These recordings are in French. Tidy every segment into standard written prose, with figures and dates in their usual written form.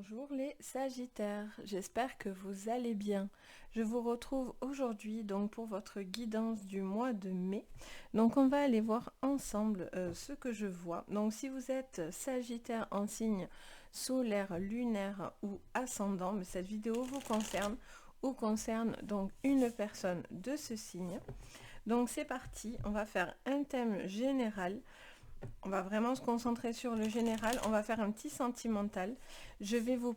Bonjour les Sagittaires, j'espère que vous allez bien. Je vous retrouve aujourd'hui donc pour votre guidance du mois de mai. Donc on va aller voir ensemble ce que je vois. Donc si vous êtes Sagittaire en signe solaire, lunaire ou ascendant, mais cette vidéo vous concerne ou concerne donc une personne de ce signe. Donc c'est parti, on va faire un thème général. On va vraiment se concentrer sur le général. On va faire un petit sentimental. Je vais vous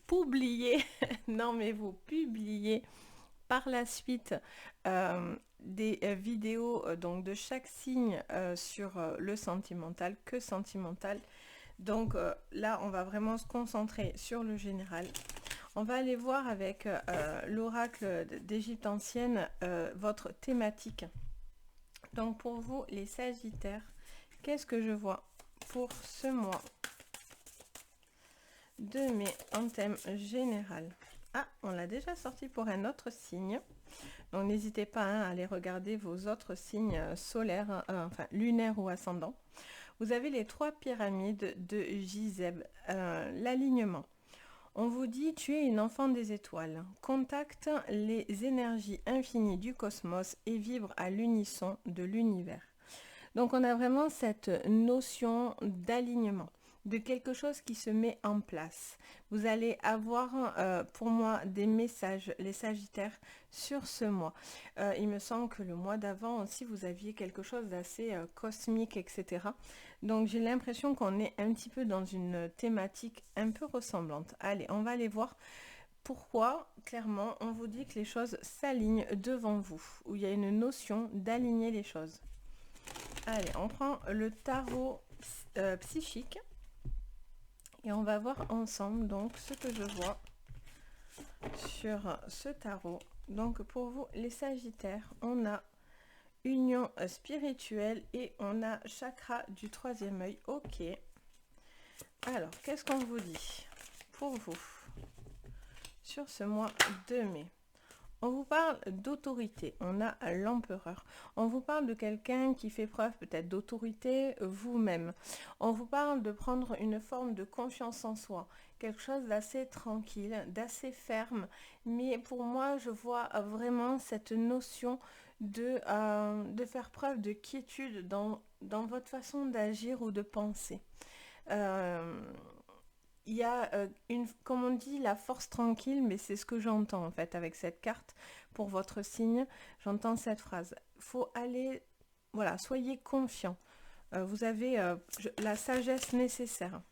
publier, non mais vous publier par la suite des vidéos donc de chaque signe sur le sentimental, que sentimental. Donc là, on va vraiment se concentrer sur le général. On va aller voir avec l'oracle d'Égypte ancienne votre thématique. Donc pour vous, les Sagittaires, qu'est-ce que je vois pour ce mois de mai en thème général? Ah, on l'a déjà sorti pour un autre signe. Donc n'hésitez pas à aller regarder vos autres signes solaires, enfin lunaires ou ascendants. Vous avez les 3 pyramides de Gizeh, l'alignement. On vous dit, tu es une enfant des étoiles. Contacte les énergies infinies du cosmos et vibre à l'unisson de l'univers. Donc on a vraiment cette notion d'alignement, de quelque chose qui se met en place. Vous allez avoir pour moi des messages, les Sagittaires, sur ce mois. Il me semble que le mois d'avant aussi, vous aviez quelque chose d'assez cosmique, etc. Donc j'ai l'impression qu'on est un petit peu dans une thématique un peu ressemblante. Allez, on va aller voir. Pourquoi, clairement, on vous dit que les choses s'alignent devant vous, où il y a une notion d'aligner les choses. Allez, on prend le tarot psychique et on va voir ensemble donc ce que je vois sur ce tarot. Donc pour vous les Sagittaires, on a union spirituelle et on a chakra du 3e œil. Ok. Alors, qu'est-ce qu'on vous dit pour vous sur ce mois de mai? On vous parle d'autorité, on a l'empereur. On vous parle de quelqu'un qui fait preuve peut-être d'autorité vous-même. On vous parle de prendre une forme de confiance en soi, quelque chose d'assez tranquille, d'assez ferme. Mais pour moi, je vois vraiment cette notion de faire preuve de quiétude dans votre façon d'agir ou de penser. Il y a comme on dit, la force tranquille, mais c'est ce que j'entends en fait avec cette carte pour votre signe. J'entends cette phrase. Faut aller, voilà, soyez confiant. Vous avez la sagesse nécessaire.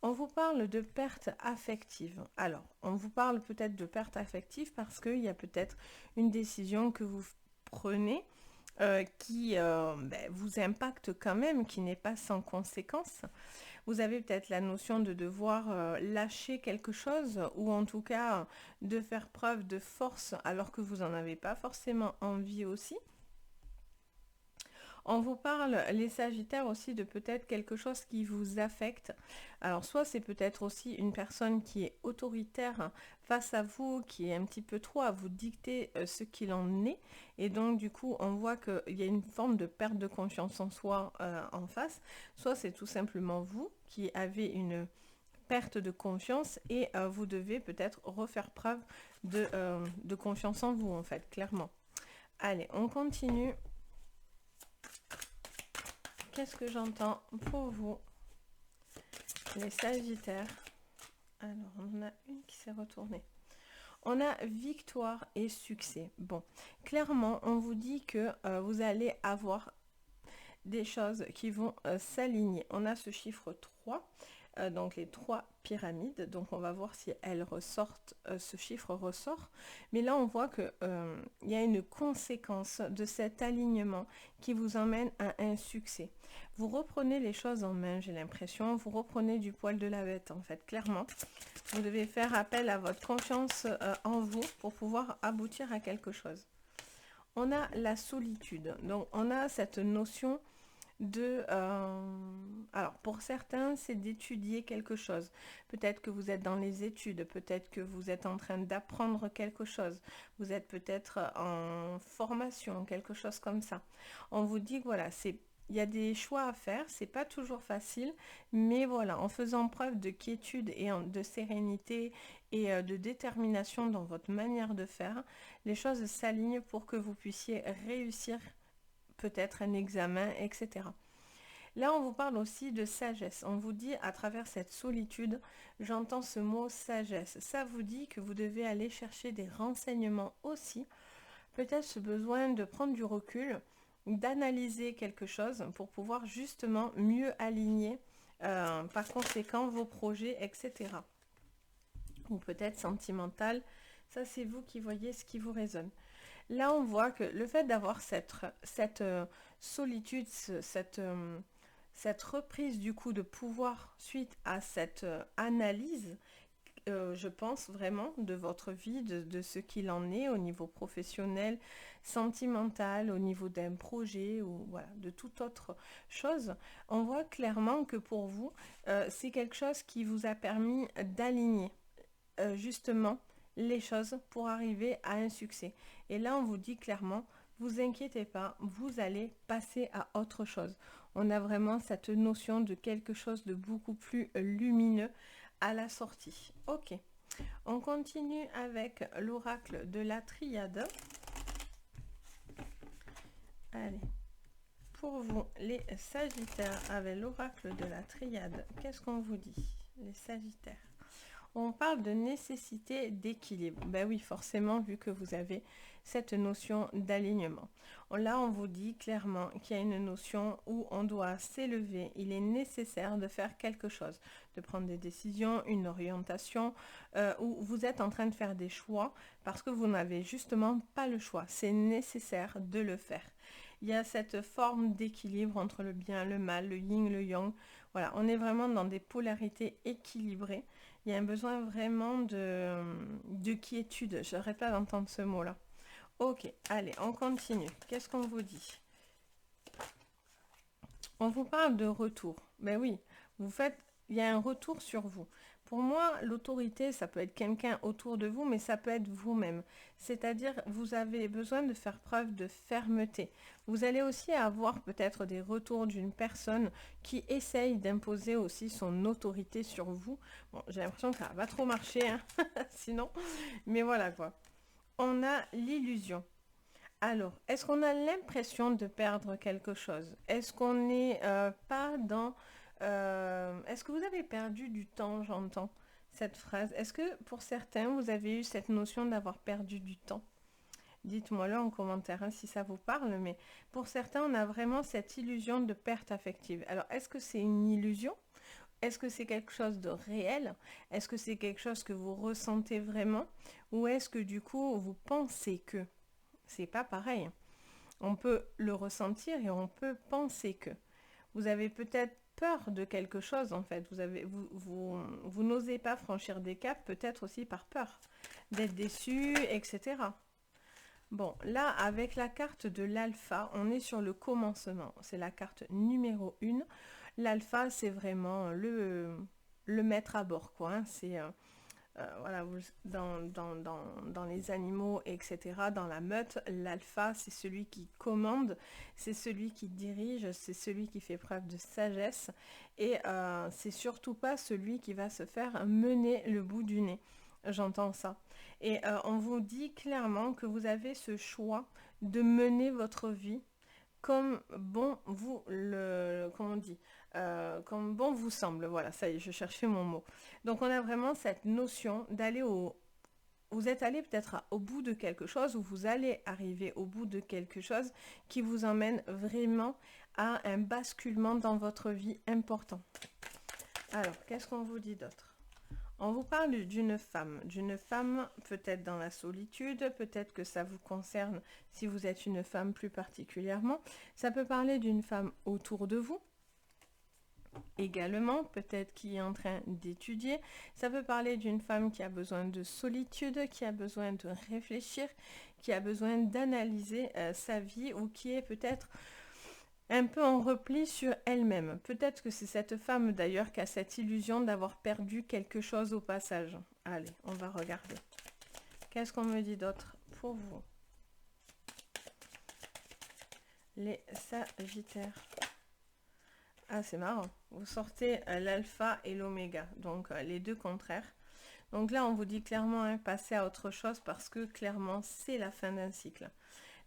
On vous parle de perte affective. Alors, on vous parle peut-être de perte affective parce qu'il y a peut-être une décision que vous prenez qui vous impacte quand même, qui n'est pas sans conséquence. Vous avez peut-être la notion de devoir lâcher quelque chose ou en tout cas de faire preuve de force alors que vous n'en avez pas forcément envie aussi. On vous parle, les Sagittaires, aussi de peut-être quelque chose qui vous affecte. Alors, soit c'est peut-être aussi une personne qui est autoritaire face à vous, qui est un petit peu trop à vous dicter ce qu'il en est. Et donc, du coup, on voit qu'il y a une forme de perte de confiance en soi en face. Soit c'est tout simplement vous qui avez une perte de confiance et vous devez peut-être refaire preuve de confiance en vous, en fait, clairement. Allez, on continue. Qu'est-ce que j'entends pour vous, les Sagittaires? Alors, on en a une qui s'est retournée. On a victoire et succès. Bon, clairement, on vous dit que vous allez avoir des choses qui vont s'aligner. On a ce chiffre 3, donc les 3 pyramides. Donc on va voir si elles ressortent, ce chiffre ressort. Mais là, on voit qu'il y a une conséquence de cet alignement qui vous emmène à un succès. Vous reprenez les choses en main, j'ai l'impression. Vous reprenez du poil de la bête, en fait, clairement. Vous devez faire appel à votre confiance en vous pour pouvoir aboutir à quelque chose. On a la solitude. Donc on a cette notion alors pour certains c'est d'étudier quelque chose, peut-être que vous êtes dans les études, peut-être que vous êtes en train d'apprendre quelque chose, vous êtes peut-être en formation, quelque chose comme ça. On vous dit que voilà, c'est il y a des choix à faire, c'est pas toujours facile, mais voilà, en faisant preuve de quiétude et de sérénité et de détermination dans votre manière de faire, les choses s'alignent pour que vous puissiez réussir peut-être un examen, etc. Là, on vous parle aussi de sagesse. On vous dit à travers cette solitude, j'entends ce mot sagesse. Ça vous dit que vous devez aller chercher des renseignements aussi. Peut-être ce besoin de prendre du recul, d'analyser quelque chose pour pouvoir justement mieux aligner par conséquent vos projets, etc. Ou peut-être sentimental. Ça, c'est vous qui voyez ce qui vous résonne. Là, on voit que le fait d'avoir cette solitude, cette reprise du coup de pouvoir suite à cette analyse, je pense vraiment, de votre vie, de ce qu'il en est au niveau professionnel, sentimental, au niveau d'un projet ou voilà, de toute autre chose, on voit clairement que pour vous, c'est quelque chose qui vous a permis d'aligner justement les choses pour arriver à un succès. Et là, on vous dit clairement, vous inquiétez pas, vous allez passer à autre chose. On a vraiment cette notion de quelque chose de beaucoup plus lumineux à la sortie. Ok, on continue avec l'oracle de la triade. Allez, pour vous, les Sagittaires, avec l'oracle de la triade, qu'est-ce qu'on vous dit, les Sagittaires? On parle de nécessité d'équilibre. Ben oui, forcément, vu que vous avez cette notion d'alignement. Là, on vous dit clairement qu'il y a une notion où on doit s'élever. Il est nécessaire de faire quelque chose, de prendre des décisions, une orientation, où vous êtes en train de faire des choix parce que vous n'avez justement pas le choix. C'est nécessaire de le faire. Il y a cette forme d'équilibre entre le bien, le mal, le yin, le yang. Voilà, on est vraiment dans des polarités équilibrées. Il y a un besoin vraiment de quiétude. Je n'arrête pas d'entendre ce mot-là. Ok, allez, on continue. Qu'est-ce qu'on vous dit? On vous parle de retour. Ben oui, il y a un retour sur vous. Pour moi, l'autorité, ça peut être quelqu'un autour de vous, mais ça peut être vous-même. C'est-à-dire, vous avez besoin de faire preuve de fermeté. Vous allez aussi avoir peut-être des retours d'une personne qui essaye d'imposer aussi son autorité sur vous. Bon, j'ai l'impression que ça va trop marcher, hein sinon. Mais voilà quoi. On a l'illusion. Alors, est-ce qu'on a l'impression de perdre quelque chose? Est-ce qu'on n'est pas dans... est-ce que vous avez perdu du temps, j'entends cette phrase? Est-ce que pour certains, vous avez eu cette notion d'avoir perdu du temps? Dites-moi-le en commentaire hein, si ça vous parle, mais pour certains, on a vraiment cette illusion de perte affective. Alors, est-ce que c'est une illusion? Est-ce que c'est quelque chose de réel? Est-ce que c'est quelque chose que vous ressentez vraiment? Ou est-ce que du coup, vous pensez que... C'est pas pareil. On peut le ressentir et on peut penser que. Vous avez peut-être peur de quelque chose en fait. Vous n'osez pas franchir des caps, peut-être aussi par peur d'être déçu, etc. Bon, là, avec la carte de l'alpha, on est sur le commencement. C'est la carte numéro 1. L'alpha, c'est vraiment le maître à bord, quoi. Hein. C'est... voilà, dans les animaux, etc., dans la meute, l'alpha, c'est celui qui commande, c'est celui qui dirige, c'est celui qui fait preuve de sagesse, et c'est surtout pas celui qui va se faire mener le bout du nez. J'entends ça. Et on vous dit clairement que vous avez ce choix de mener votre vie comme bon vous le... Comment on dit comme bon vous semble, voilà, ça y est, je cherchais mon mot. Donc on a vraiment cette notion d'aller au... Vous êtes allé peut-être au bout de quelque chose ou vous allez arriver au bout de quelque chose qui vous emmène vraiment à un basculement dans votre vie important. Alors, qu'est-ce qu'on vous dit d'autre? On vous parle d'une femme peut-être dans la solitude, peut-être que ça vous concerne si vous êtes une femme plus particulièrement. Ça peut parler d'une femme autour de vous, également, peut-être qui est en train d'étudier. Ça peut parler d'une femme qui a besoin de solitude, qui a besoin de réfléchir, qui a besoin d'analyser sa vie ou qui est peut-être un peu en repli sur elle-même. Peut-être que c'est cette femme d'ailleurs qui a cette illusion d'avoir perdu quelque chose au passage. Allez, on va regarder. Qu'est-ce qu'on me dit d'autre pour vous? Les Sagittaires. Ah, c'est marrant. Vous sortez l'alpha et l'oméga, donc les deux contraires. Donc là, on vous dit clairement, hein, passer à autre chose parce que clairement, c'est la fin d'un cycle.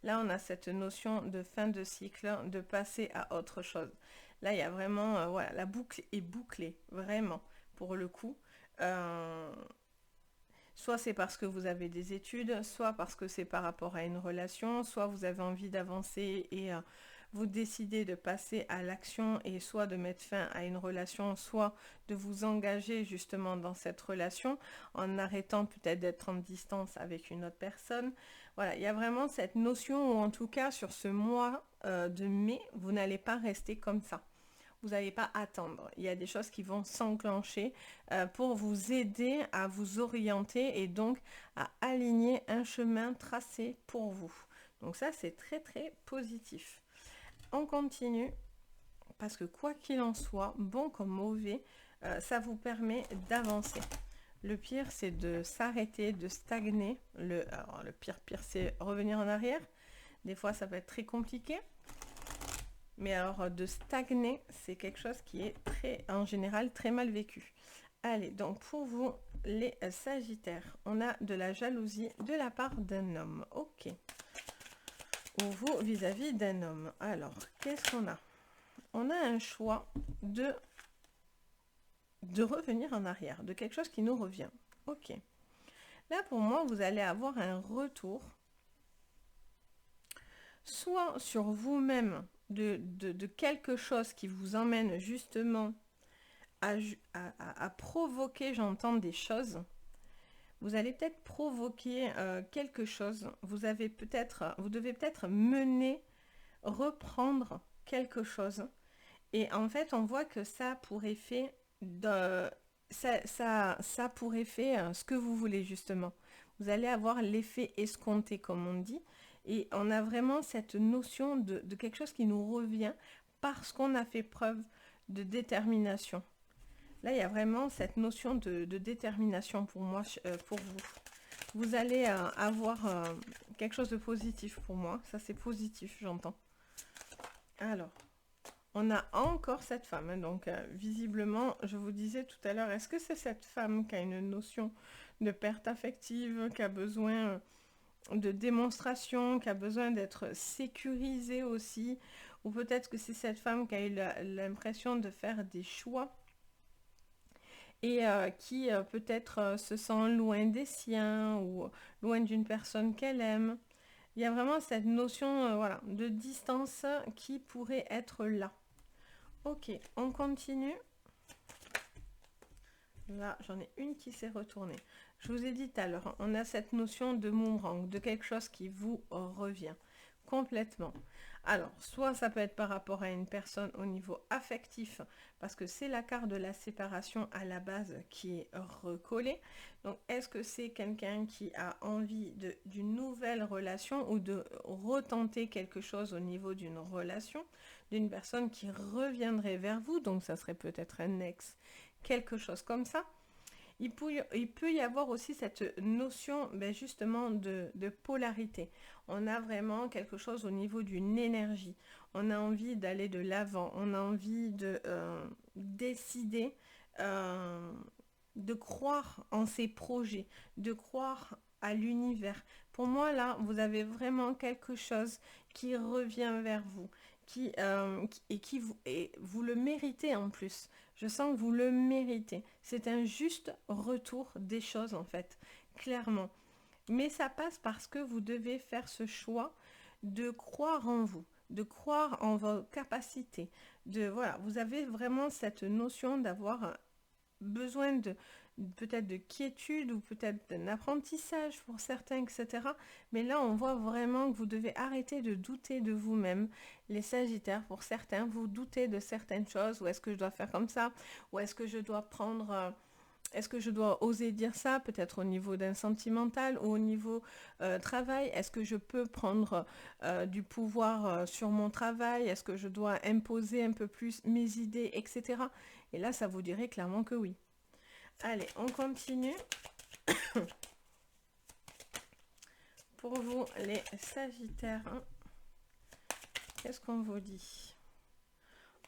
Là, on a cette notion de fin de cycle, de passer à autre chose. Là, il y a vraiment, voilà, la boucle est bouclée, vraiment, pour le coup. Euh, Soit c'est parce que vous avez des études, soit parce que c'est par rapport à une relation, soit vous avez envie d'avancer et vous décidez de passer à l'action et soit de mettre fin à une relation, soit de vous engager justement dans cette relation en arrêtant peut-être d'être en distance avec une autre personne. Voilà, il y a vraiment cette notion où en tout cas sur ce mois de mai, vous n'allez pas rester comme ça. Vous n'allez pas attendre. Il y a des choses qui vont s'enclencher pour vous aider à vous orienter et donc à aligner un chemin tracé pour vous. Donc ça, c'est très très positif. On continue parce que quoi qu'il en soit, bon comme mauvais, ça vous permet d'avancer. Le pire, c'est de s'arrêter, de stagner. Alors, le pire, c'est revenir en arrière. Des fois, ça peut être très compliqué. Mais alors, de stagner, c'est quelque chose qui est en général, très mal vécu. Allez, donc pour vous, les Sagittaires, on a de la jalousie de la part d'un homme. Ok. Ou vous, vis-à-vis d'un homme. Alors, qu'est-ce qu'on a? On a un choix de revenir en arrière, de quelque chose qui nous revient. Ok. Là, pour moi, vous allez avoir un retour, soit sur vous-même, de quelque chose qui vous emmène justement à provoquer, j'entends des choses. Vous allez peut-être provoquer quelque chose. Vous devez peut-être mener, reprendre quelque chose. Et en fait, on voit que ça a pour effet ça a pour effet ce que vous voulez justement. Vous allez avoir l'effet escompté, comme on dit. Et on a vraiment cette notion de quelque chose qui nous revient parce qu'on a fait preuve de détermination. Là, il y a vraiment cette notion de détermination pour moi, pour vous. Vous allez avoir quelque chose de positif pour moi. Ça, c'est positif, j'entends. Alors, on a encore cette femme. Hein, donc, visiblement, je vous disais tout à l'heure, est-ce que c'est cette femme qui a une notion de perte affective, qui a besoin de démonstration, qui a besoin d'être sécurisée aussi, ou peut-être que c'est cette femme qui a eu l'impression de faire des choix et qui peut-être se sent loin des siens ou loin d'une personne qu'elle aime. Il y a vraiment cette notion voilà, de distance qui pourrait être là. Ok, on continue. Là, j'en ai une qui s'est retournée. Je vous ai dit tout à l'heure, on a cette notion de boomerang, de quelque chose qui vous revient complètement. Alors, soit ça peut être par rapport à une personne au niveau affectif, parce que c'est la carte de la séparation à la base qui est recollée. Donc, est-ce que c'est quelqu'un qui a envie d'une nouvelle relation ou de retenter quelque chose au niveau d'une relation, d'une personne qui reviendrait vers vous, donc ça serait peut-être un ex, quelque chose comme ça. Il peut y avoir aussi cette notion justement de polarité. On a vraiment quelque chose au niveau d'une énergie. On a envie d'aller de l'avant. On a envie de décider, de croire en ses projets, de croire à l'univers. Pour moi, là, vous avez vraiment quelque chose qui revient vers vous, et vous le méritez en plus. Je sens que vous le méritez. C'est un juste retour des choses en fait, clairement. Mais ça passe parce que vous devez faire ce choix de croire en vous, de croire en vos capacités. Voilà, vous avez vraiment cette notion d'avoir besoin de peut-être de quiétude ou peut-être d'un apprentissage pour certains, etc. Mais là, on voit vraiment que vous devez arrêter de douter de vous-même. Les Sagittaires, pour certains, vous doutez de certaines choses. Ou est-ce que je dois faire comme ça? Ou est-ce que je dois prendre... est-ce que je dois oser dire ça, peut-être au niveau d'un sentimental ou au niveau travail? Est-ce que je peux prendre du pouvoir sur mon travail? Est-ce que je dois imposer un peu plus mes idées, etc. Et là, ça vous dirait clairement que oui. Allez, on continue. Pour vous, les Sagittaires, qu'est-ce qu'on vous dit?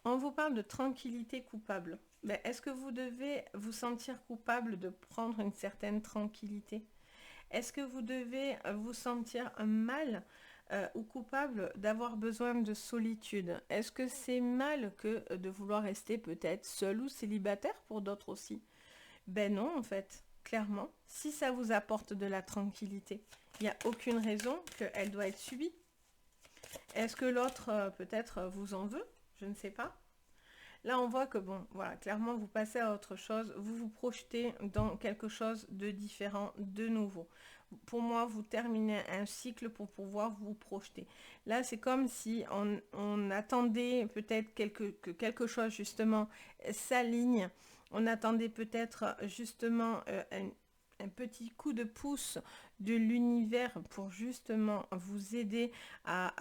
On vous parle de tranquillité coupable. Ben, est-ce que vous devez vous sentir coupable de prendre une certaine tranquillité? Est-ce que vous devez vous sentir mal ou coupable d'avoir besoin de solitude? Est-ce que c'est mal que de vouloir rester peut-être seul ou célibataire pour d'autres aussi? Ben non, en fait, clairement. Si ça vous apporte de la tranquillité, il n'y a aucune raison qu'elle doit être subie. Est-ce que l'autre peut-être vous en veut? Je ne sais pas. Là, on voit que, bon, voilà, clairement, vous passez à autre chose, vous vous projetez dans quelque chose de différent, de nouveau. Pour moi, vous terminez un cycle pour pouvoir vous projeter. Là, c'est comme si on attendait peut-être que quelque chose, justement, s'aligne. On attendait peut-être, justement, un petit coup de pouce de l'univers pour justement vous aider à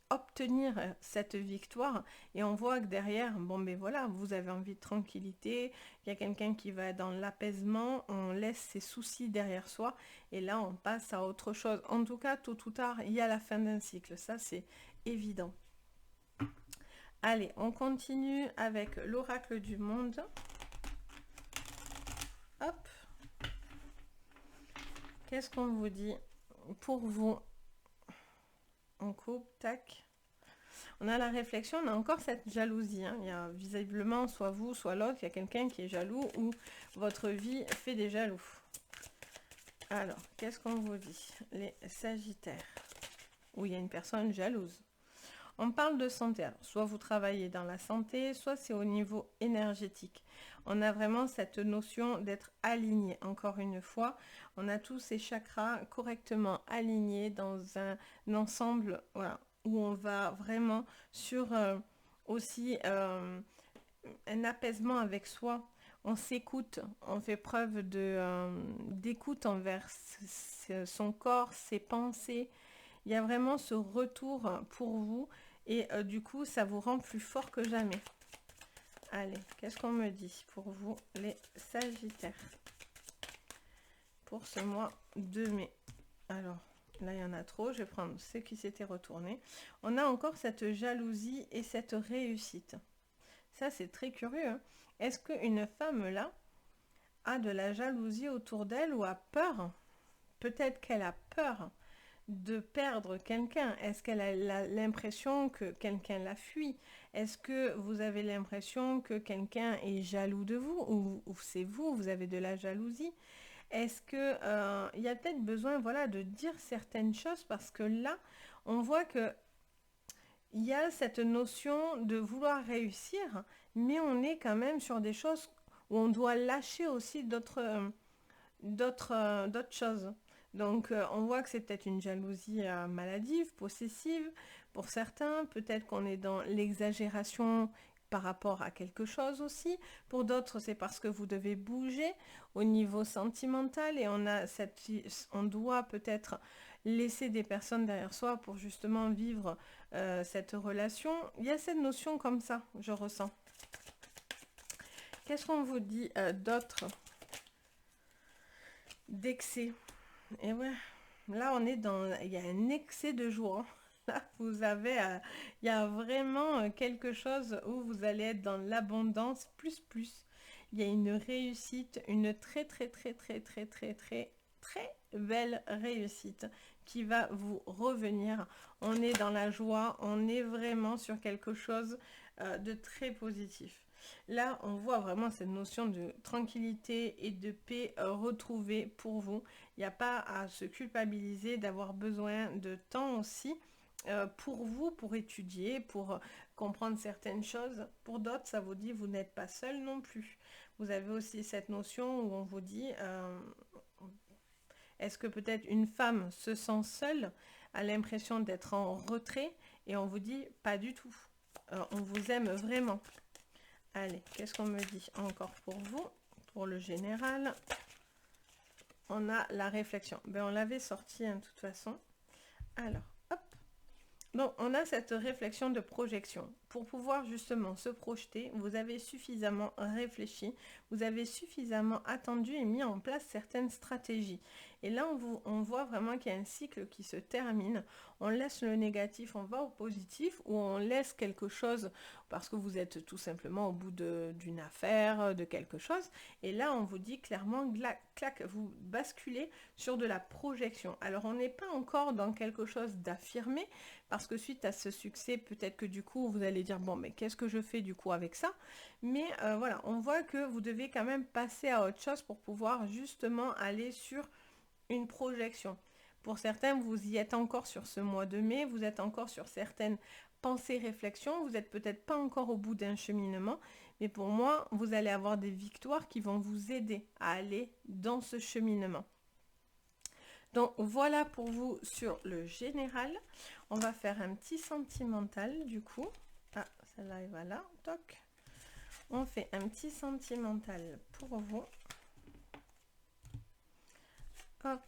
obtenir cette victoire. Et on voit que derrière, bon ben voilà, vous avez envie de tranquillité, il y a quelqu'un qui va dans l'apaisement, on laisse ses soucis derrière soi et là on passe à autre chose. En tout cas, tôt ou tard, il y a la fin d'un cycle, ça c'est évident. Allez, on continue avec l'oracle du monde. Hop. Qu'est-ce qu'on vous dit pour vous? On coupe, tac. On a la réflexion, on a encore cette jalousie. Hein. Il y a visiblement, soit vous, soit l'autre, il y a quelqu'un qui est jaloux ou votre vie fait des jaloux. Alors, qu'est-ce qu'on vous dit? Les Sagittaires. Où il y a une personne jalouse. On parle de santé. Alors, soit vous travaillez dans la santé, soit c'est au niveau énergétique. On a vraiment cette notion d'être aligné. Encore une fois, on a tous ces chakras correctement alignés dans un ensemble, voilà, où on va vraiment sur aussi un apaisement avec soi. On s'écoute, on fait preuve d'écoute envers son corps, ses pensées. Il y a vraiment ce retour pour vous et du coup, ça vous rend plus fort que jamais. Allez, qu'est-ce qu'on me dit pour vous, les Sagittaires, pour ce mois de mai? Alors, là, il y en a trop. Je vais prendre ce qui s'était retourné. On a encore cette jalousie et cette réussite. Ça, c'est très curieux. Hein. Est-ce qu'une femme, là, a de la jalousie autour d'elle ou a peur? Peut-être qu'elle a peur de perdre quelqu'un. Est-ce qu'elle a l'impression que quelqu'un la fuit? Est-ce que vous avez l'impression que quelqu'un est jaloux de vous ou c'est vous, vous avez de la jalousie? Est-ce que il y a peut-être besoin, voilà, de dire certaines choses parce que là, on voit que il y a cette notion de vouloir réussir, mais on est quand même sur des choses où on doit lâcher aussi d'autres choses. Donc, on voit que c'est peut-être une jalousie maladive, possessive. Pour certains, peut-être qu'on est dans l'exagération par rapport à quelque chose aussi. Pour d'autres, c'est parce que vous devez bouger au niveau sentimental et on doit peut-être laisser des personnes derrière soi pour justement vivre cette relation. Il y a cette notion comme ça, je ressens. Qu'est-ce qu'on vous dit d'autre? D'excès. Et ouais, là on est dans, il y a un excès de joie. Là vous avez, il y a vraiment quelque chose où vous allez être dans l'abondance plus. Il y a une réussite, une très belle réussite qui va vous revenir. On est dans la joie, on est vraiment sur quelque chose de très positif. Là, on voit vraiment cette notion de tranquillité et de paix retrouvée pour vous. Il n'y a pas à se culpabiliser d'avoir besoin de temps aussi pour vous, pour étudier, pour comprendre certaines choses. Pour d'autres, ça vous dit, vous n'êtes pas seul non plus. Vous avez aussi cette notion où on vous dit, est-ce que peut-être une femme se sent seule, a l'impression d'être en retrait, et on vous dit, pas du tout. On vous aime vraiment. Allez, qu'est-ce qu'on me dit encore pour vous? Pour le général, on a la réflexion. Ben, on l'avait sorti de toute façon. Alors, hop. Donc, on a cette réflexion de projection. pour pouvoir justement se projeter, vous avez suffisamment réfléchi, vous avez suffisamment attendu et mis en place certaines stratégies. Et là, on voit vraiment qu'il y a un cycle qui se termine. On laisse le négatif, on va au positif, ou on laisse quelque chose parce que vous êtes tout simplement au bout d'une affaire, de quelque chose. Et là, on vous dit clairement, clac, vous basculez sur de la projection. Alors, on n'est pas encore dans quelque chose d'affirmé, parce que suite à ce succès, peut-être que du coup, vous allez dire, bon, mais qu'est-ce que je fais du coup avec ça? Mais voilà, on voit que vous devez quand même passer à autre chose pour pouvoir justement aller sur une projection. Pour certains, vous y êtes encore sur ce mois de mai, vous êtes encore sur certaines pensées, réflexions, vous n'êtes peut-être pas encore au bout d'un cheminement, mais pour moi, vous allez avoir des victoires qui vont vous aider à aller dans ce cheminement. Donc voilà pour vous sur le général. On va faire un petit sentimental du coup. Ah, celle-là, elle va là. Toc. On fait un petit sentimental pour vous. Hop.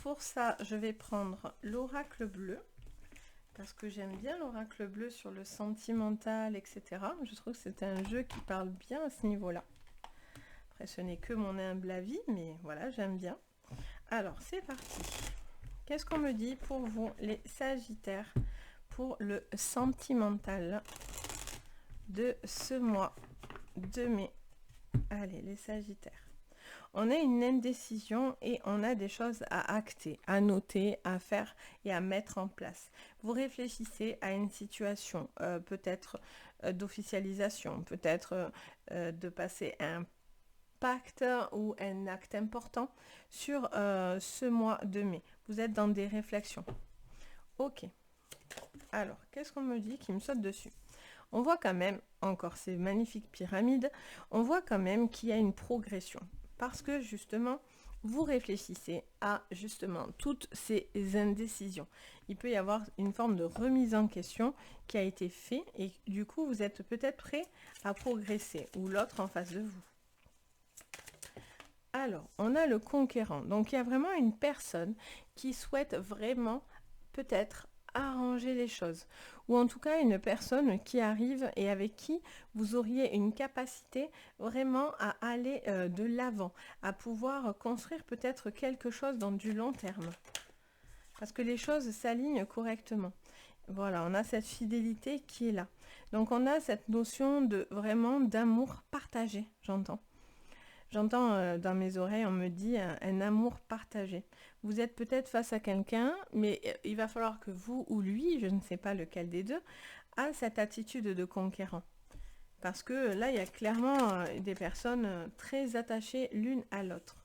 Pour ça, je vais prendre l'oracle bleu. Parce que j'aime bien l'oracle bleu sur le sentimental, etc. Je trouve que c'est un jeu qui parle bien à ce niveau-là. Après, ce n'est que mon humble avis, mais voilà, j'aime bien. Alors, c'est parti. Qu'est-ce qu'on me dit pour vous, les Sagittaires, pour le sentimental de ce mois de mai? Allez, les Sagittaires. On a une indécision et on a des choses à acter, à noter, à faire et à mettre en place. Vous réfléchissez à une situation, peut-être d'officialisation, peut-être de passer un pacte ou un acte important sur ce mois de mai. Vous êtes dans des réflexions. Ok. Alors, qu'est-ce qu'on me dit qui me saute dessus? On voit quand même, encore ces magnifiques pyramides, on voit quand même qu'il y a une progression. Parce que justement, vous réfléchissez à justement toutes ces indécisions. Il peut y avoir une forme de remise en question qui a été faite et du coup, vous êtes peut-être prêt à progresser ou l'autre en face de vous. Alors, on a le conquérant. Donc, il y a vraiment une personne qui souhaite vraiment peut-être arranger les choses. Ou en tout cas, une personne qui arrive et avec qui vous auriez une capacité vraiment à aller de l'avant, à pouvoir construire peut-être quelque chose dans du long terme. Parce que les choses s'alignent correctement. Voilà, on a cette fidélité qui est là. Donc, on a cette notion de vraiment d'amour partagé, j'entends. J'entends dans mes oreilles, on me dit un amour partagé. Vous êtes peut-être face à quelqu'un, mais il va falloir que vous ou lui, je ne sais pas lequel des deux, a cette attitude de conquérant. Parce que là, il y a clairement des personnes très attachées l'une à l'autre.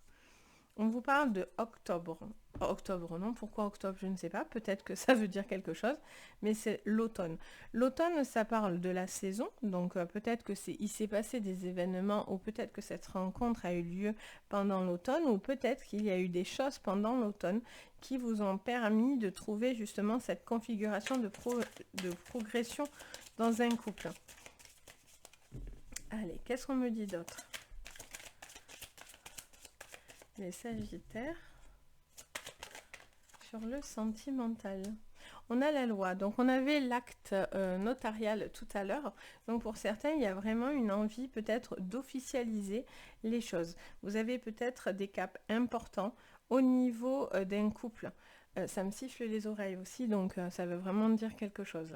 On vous parle de octobre. Octobre, non? Pourquoi octobre? Je ne sais pas. Peut-être que ça veut dire quelque chose. Mais c'est l'automne. L'automne, ça parle de la saison. Donc peut-être que il s'est passé des événements ou peut-être que cette rencontre a eu lieu pendant l'automne ou peut-être qu'il y a eu des choses pendant l'automne qui vous ont permis de trouver justement cette configuration de progression dans un couple. Allez, qu'est-ce qu'on me dit d'autre? Les Sagittaires sur le sentimental. On a la loi, donc on avait l'acte notarial tout à l'heure. Donc pour certains, il y a vraiment une envie peut-être d'officialiser les choses. Vous avez peut-être des caps importants au niveau d'un couple. Ça me siffle les oreilles aussi, donc ça veut vraiment dire quelque chose.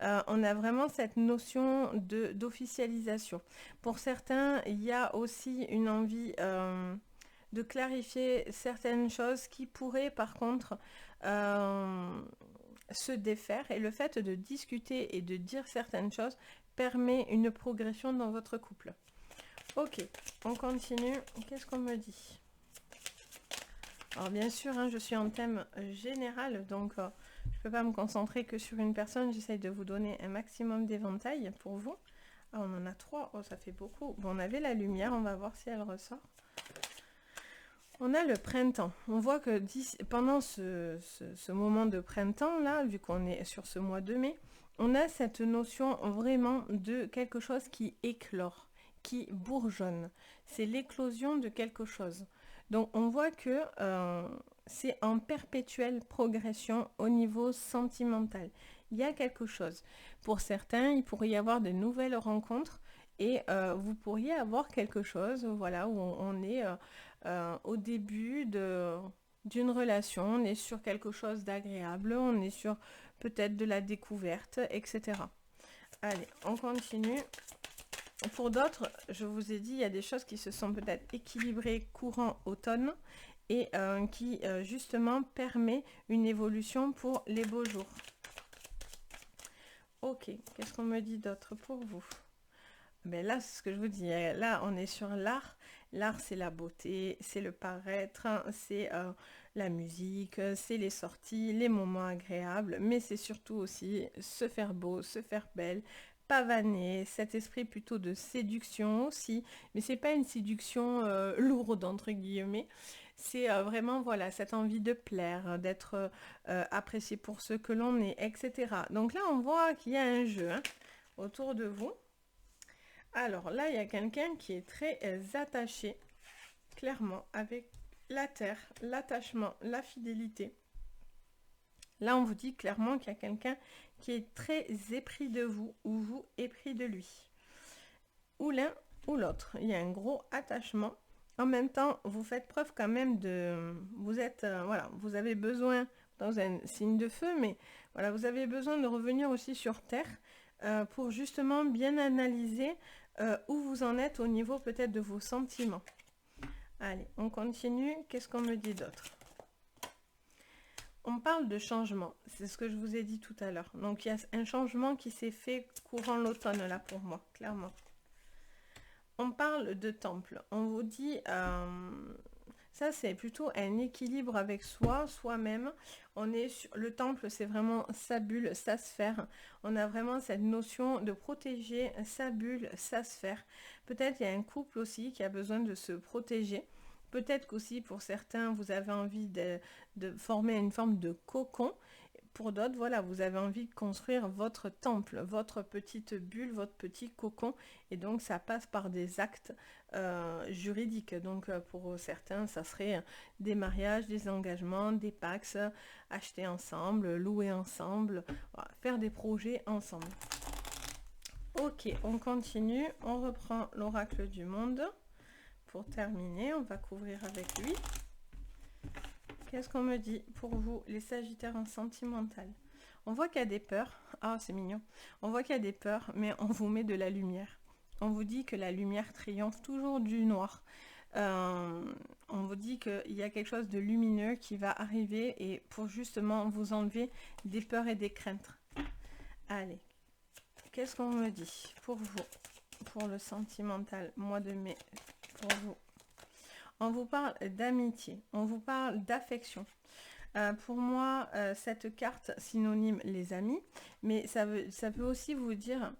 Hein. On a vraiment cette notion d'officialisation. Pour certains, il y a aussi une envie de clarifier certaines choses qui pourraient par contre se défaire. Et le fait de discuter et de dire certaines choses permet une progression dans votre couple. Ok, on continue. Qu'est-ce qu'on me dit? Alors bien sûr, hein, je suis en thème général, donc je ne peux pas me concentrer que sur une personne. J'essaye de vous donner un maximum d'éventail pour vous. Ah, on en a 3, oh, ça fait beaucoup. Bon, on avait la lumière, on va voir si elle ressort. On a le printemps. On voit que pendant ce moment de printemps, là, vu qu'on est sur ce mois de mai, on a cette notion vraiment de quelque chose qui éclore, qui bourgeonne. C'est l'éclosion de quelque chose. Donc on voit que c'est en perpétuelle progression au niveau sentimental. il y a quelque chose. Pour certains, il pourrait y avoir de nouvelles rencontres et vous pourriez avoir quelque chose, voilà, où on est au début d'une relation, on est sur quelque chose d'agréable, on est sur peut-être de la découverte, etc. Allez, on continue. Pour d'autres, je vous ai dit, il y a des choses qui se sont peut-être équilibrées courant automne et qui justement permet une évolution pour les beaux jours. Ok, qu'est-ce qu'on me dit d'autre pour vous? Ben là, c'est ce que je vous dis. Là, on est sur l'art. L'art, c'est la beauté, c'est le paraître, c'est la musique, c'est les sorties, les moments agréables, mais c'est surtout aussi se faire beau, se faire belle, pavaner, cet esprit plutôt de séduction aussi, mais c'est pas une séduction lourde entre guillemets. C'est vraiment voilà cette envie de plaire, d'être apprécié pour ce que l'on est, etc. Donc là, on voit qu'il y a un jeu hein, autour de vous. Alors là, il y a quelqu'un qui est très attaché, clairement, avec la terre, l'attachement, la fidélité. Là, on vous dit clairement qu'il y a quelqu'un qui est très épris de vous ou vous épris de lui. Ou l'un ou l'autre. Il y a un gros attachement. En même temps, vous faites preuve quand même de... Vous êtes... voilà, vous avez besoin, dans un signe de feu, mais voilà, vous avez besoin de revenir aussi sur Terre pour justement bien analyser où vous en êtes au niveau peut-être de vos sentiments. Allez, on continue. Qu'est-ce qu'on me dit d'autre? On parle de changement. C'est ce que je vous ai dit tout à l'heure. Donc, il y a un changement qui s'est fait courant l'automne, là, pour moi, clairement. On parle de temple. On vous dit... ça, c'est plutôt un équilibre avec soi, soi-même. On est sur le temple, c'est vraiment sa bulle, sa sphère. On a vraiment cette notion de protéger sa bulle, sa sphère. Peut-être il y a un couple aussi qui a besoin de se protéger. Peut-être qu'aussi pour certains, vous avez envie de former une forme de cocon. Pour d'autres, voilà, vous avez envie de construire votre temple, votre petite bulle, votre petit cocon. Et donc, ça passe par des actes juridiques. Donc, pour certains, ça serait des mariages, des engagements, des pax, acheter ensemble, louer ensemble, voilà, faire des projets ensemble. Ok, on continue. On reprend l'oracle du monde. Pour terminer, on va couvrir avec lui. Qu'est-ce qu'on me dit pour vous, les Sagittaires en sentimental? On voit qu'il y a des peurs. Ah, c'est mignon. On voit qu'il y a des peurs, mais on vous met de la lumière. On vous dit que la lumière triomphe toujours du noir. On vous dit qu'il y a quelque chose de lumineux qui va arriver et pour justement vous enlever des peurs et des craintes. Allez, qu'est-ce qu'on me dit pour vous, pour le sentimental, mois de mai, pour vous? On vous parle d'amitié, on vous parle d'affection. Pour moi, cette carte synonyme les amis, mais ça peut aussi vous dire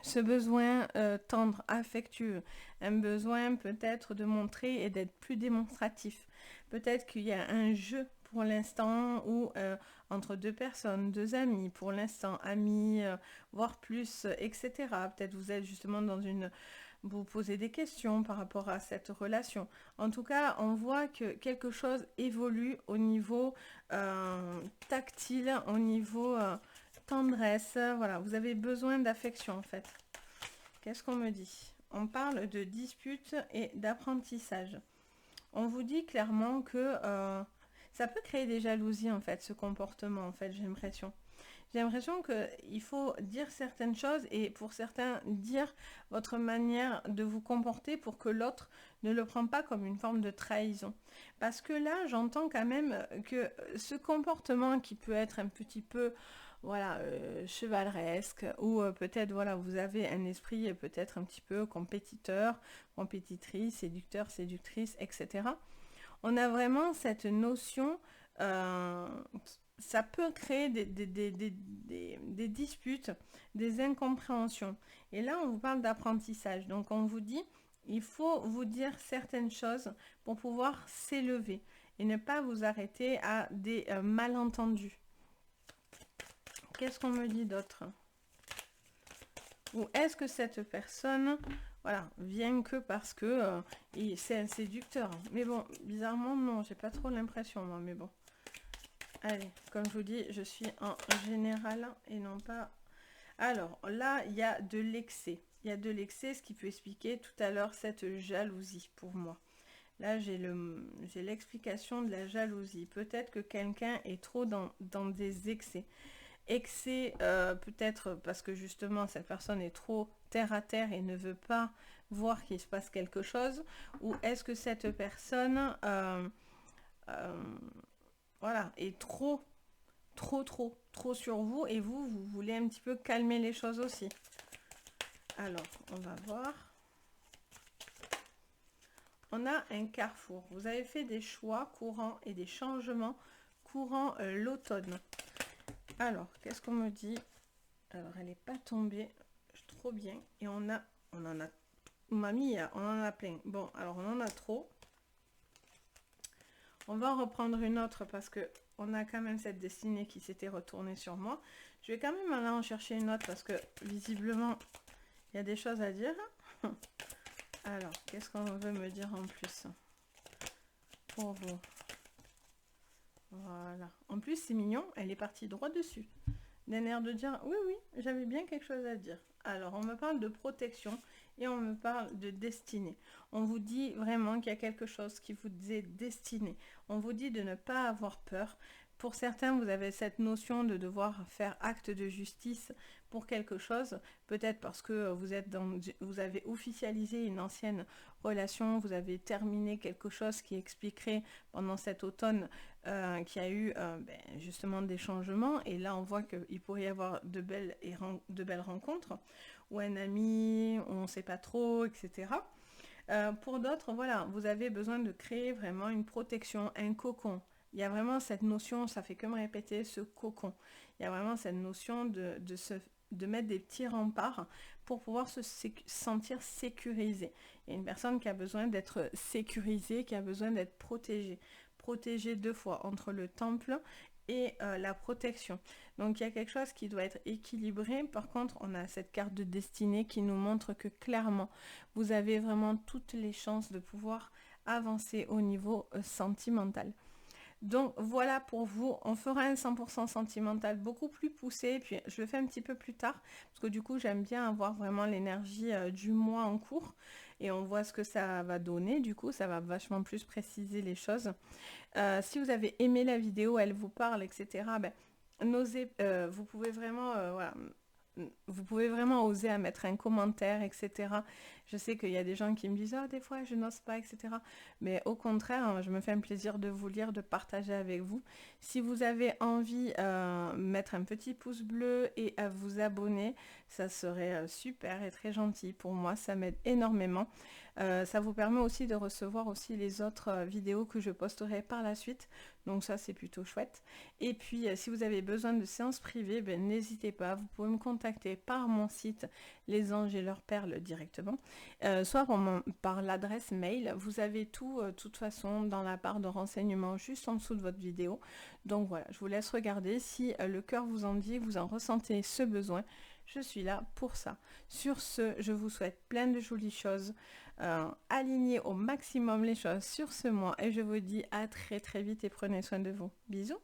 ce besoin tendre, affectueux, un besoin peut-être de montrer et d'être plus démonstratif. Peut-être qu'il y a un jeu pour l'instant ou entre deux personnes, deux amis, pour l'instant amis, voire plus, etc. Peut-être vous êtes justement dans une... Vous posez des questions par rapport à cette relation. En tout cas, on voit que quelque chose évolue au niveau tactile, au niveau tendresse. Voilà, vous avez besoin d'affection en fait. Qu'est-ce qu'on me dit? On parle de dispute et d'apprentissage. On vous dit clairement que ça peut créer des jalousies en fait, ce comportement en fait, j'ai l'impression. J'ai l'impression qu'il faut dire certaines choses et pour certains, dire votre manière de vous comporter pour que l'autre ne le prenne pas comme une forme de trahison. Parce que là, j'entends quand même que ce comportement qui peut être un petit peu voilà, chevaleresque ou peut-être voilà, vous avez un esprit peut-être un petit peu compétiteur, compétitrice, séducteur, séductrice, etc. On a vraiment cette notion ça peut créer des disputes, des incompréhensions. Et là, on vous parle d'apprentissage. Donc, on vous dit, il faut vous dire certaines choses pour pouvoir s'élever et ne pas vous arrêter à des malentendus. Qu'est-ce qu'on me dit d'autre? Ou est-ce que cette personne, voilà, vient que parce que c'est un séducteur? Mais bon, bizarrement, non, j'ai pas trop l'impression, moi, mais bon. Allez, comme je vous dis, je suis en général et non pas... Alors, là, il y a de l'excès. Il y a de l'excès, ce qui peut expliquer tout à l'heure cette jalousie pour moi. Là, j'ai l'explication de la jalousie. Peut-être que quelqu'un est trop dans des excès. Excès, peut-être parce que justement, cette personne est trop terre à terre et ne veut pas voir qu'il se passe quelque chose. Ou est-ce que cette personne, voilà, est trop sur vous et vous voulez un petit peu calmer les choses aussi. Alors, on va voir. On a un carrefour. Vous avez fait des choix courants et des changements courant l'automne. Alors, qu'est-ce qu'on me dit? Alors, elle n'est pas tombée. Trop bien. Et on en a, mamie, on en a plein. Bon, alors on en a trop. On va en reprendre une autre parce que on a quand même cette destinée qui s'était retournée sur moi. Je vais quand même aller en chercher une autre parce que visiblement, il y a des choses à dire. Alors, qu'est-ce qu'on veut me dire en plus pour vous? Voilà. En plus, c'est mignon. Elle est partie droit dessus. D'un air de dire, oui, oui, j'avais bien quelque chose à dire. Alors, on me parle de protection et on me parle de destinée. On vous dit vraiment qu'il y a quelque chose qui vous est destiné. On vous dit de ne pas avoir peur. Pour certains, vous avez cette notion de devoir faire acte de justice pour quelque chose. Peut-être parce que vous avez officialisé une ancienne relation, vous avez terminé quelque chose qui expliquerait pendant cet automne qu'il y a eu justement des changements. Et là, on voit qu'il pourrait y avoir de belles rencontres, ou un ami, on ne sait pas trop, etc. Pour d'autres, voilà, vous avez besoin de créer vraiment une protection, un cocon. Il y a vraiment cette notion, ça fait que me répéter, ce cocon. Il y a vraiment cette notion de mettre des petits remparts pour pouvoir se sentir sécurisé. Il y a une personne qui a besoin d'être sécurisée, qui a besoin d'être protégée. Protégée deux fois, entre le temple et la protection. Donc il y a quelque chose qui doit être équilibré. Par contre, on a cette carte de destinée qui nous montre que clairement, vous avez vraiment toutes les chances de pouvoir avancer au niveau sentimental. Donc voilà pour vous, on fera un 100% sentimental beaucoup plus poussé, puis je le fais un petit peu plus tard, parce que du coup j'aime bien avoir vraiment l'énergie du mois en cours, et on voit ce que ça va donner, du coup ça va vachement plus préciser les choses. Si vous avez aimé la vidéo, elle vous parle, etc., ben, vous pouvez vraiment, voilà, vous pouvez vraiment oser à mettre un commentaire, etc. Je sais qu'il y a des gens qui me disent « Ah, des fois, je n'ose pas, etc. » Mais au contraire, hein, je me fais un plaisir de vous lire, de partager avec vous. Si vous avez envie de mettre un petit pouce bleu et à vous abonner, ça serait super et très gentil. Pour moi, ça m'aide énormément. Ça vous permet aussi de recevoir aussi les autres vidéos que je posterai par la suite. Donc ça, c'est plutôt chouette. Et puis, si vous avez besoin de séances privées, ben, n'hésitez pas. Vous pouvez me contacter par mon site Les Anges et leurs Perles directement, soit par l'adresse mail. Vous avez tout, de toute façon, dans la barre de renseignements juste en dessous de votre vidéo. Donc voilà, je vous laisse regarder. Si le cœur vous en dit, vous en ressentez ce besoin, je suis là pour ça. Sur ce, je vous souhaite plein de jolies choses. Alignez au maximum les choses sur ce mois et je vous dis à très très vite et prenez soin de vous. Bisous.